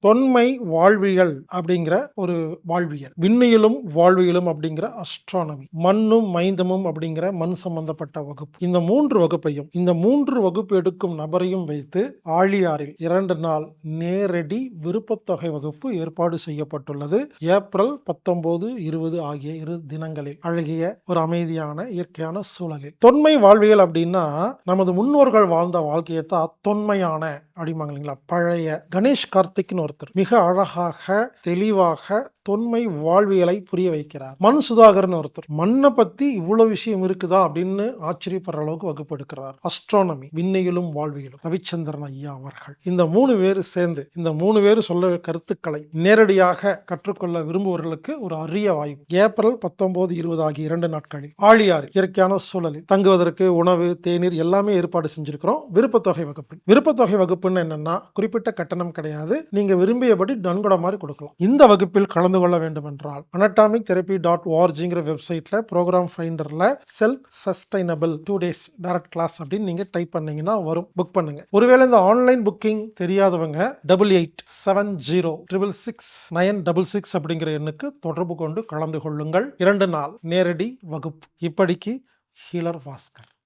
தொன்மை வாழ்வியல் அப்படிங்கிற ஒரு வாழ்வியல், விண்ணியலும் வாழ்வியலும் அப்படிங்கிற அஸ்ட்ரானமி, மண்ணும் மைந்தமும் அப்படிங்கிற மண் சம்பந்தப்பட்ட வகுப்பு. இந்த 3 வகுப்பையும் இந்த 3 வகுப்பு எடுக்கும் நபரையும் வைத்து ஆழியாறில் 2 நாள் நேரடி விருப்பத்தொகை வகுப்பு ஏற்பாடு செய்யப்பட்டுள்ளது. ஏப்ரல் 19, 20 ஆகிய 2 தினங்களில் அழகிய ஒரு அமைதியான இயற்கையான சூழலில். தொன்மை வாழ்வியல் அப்படின்னா நமது முன்னோர்கள் வாழ்ந்த வாழ்க்கையை தான் தொன்மையான அப்படிம்பாங்க இல்லைங்களா. பழைய கணேஷ் கார்த்திக்னு ஒருத்தர் மிக அழகாக தெளிவாக தொன்மை வாழ்வியலை புரிய வைக்கிறார். மண் சுதாகர்னு ஒருத்தர் மண்ணை பத்தி இவ்வளவு விஷயம் இருக்குதா அப்படின்னு ஆச்சரியப்படுற அளவுக்கு வகுப்பு எடுக்கிறார். அஸ்ட்ரானமி, விண்ணியலும் வாழ்வியலும், ரவிச்சந்திரன் ஐயா அவர்கள். இந்த 3 பேர் சேர்ந்து இந்த 3 பேர் சொல்ல கருத்துக்களை நேரடியாக கற்றுக்கொள்ள விரும்புவர்களுக்கு ஒரு அரிய வாய்ப்பு. ஏப்ரல் 19, 20 ஆகிய 2 நாட்களில் ஆழியாறு இயற்கையான சூழலில் தங்குவதற்கு உணவு, தேநீர் எல்லாமே ஏற்பாடு செஞ்சிருக்கிறோம். விருப்பத்தொகை வகுப்பு. விருப்பத்தொகை வகுப்புன்னு என்னன்னா குறிப்பிட்ட கட்டணம் கிடையாது. நீங்க விரும்பியபடி நன்கொடை மாதிரி கொடுக்கலாம். இந்த வகுப்பில் கலந்து கொள்ள வேண்டும் என்றால் anatomictherapy.org வெப்சைட்ல ப்ரோக்ராம் ஃபைண்டர்ல self sustainable 2 days direct class அப்படின்னு நீங்க டைப் பண்ணீங்கன்னா வரும். புக் பண்ணுங்க. ஒருவேளை இந்த ஆன்லைன் புக்கிங் தெரியாதவங்க 8870666966 அப்படிங்கிற எண்ணுக்கு தொடர்பு கொண்டு கலந்து கொள்ளுங்கள். 2 நாள் நேரடி வகுப்பு. இப்படிக்கு ஹீலர் பாஸ்கர்.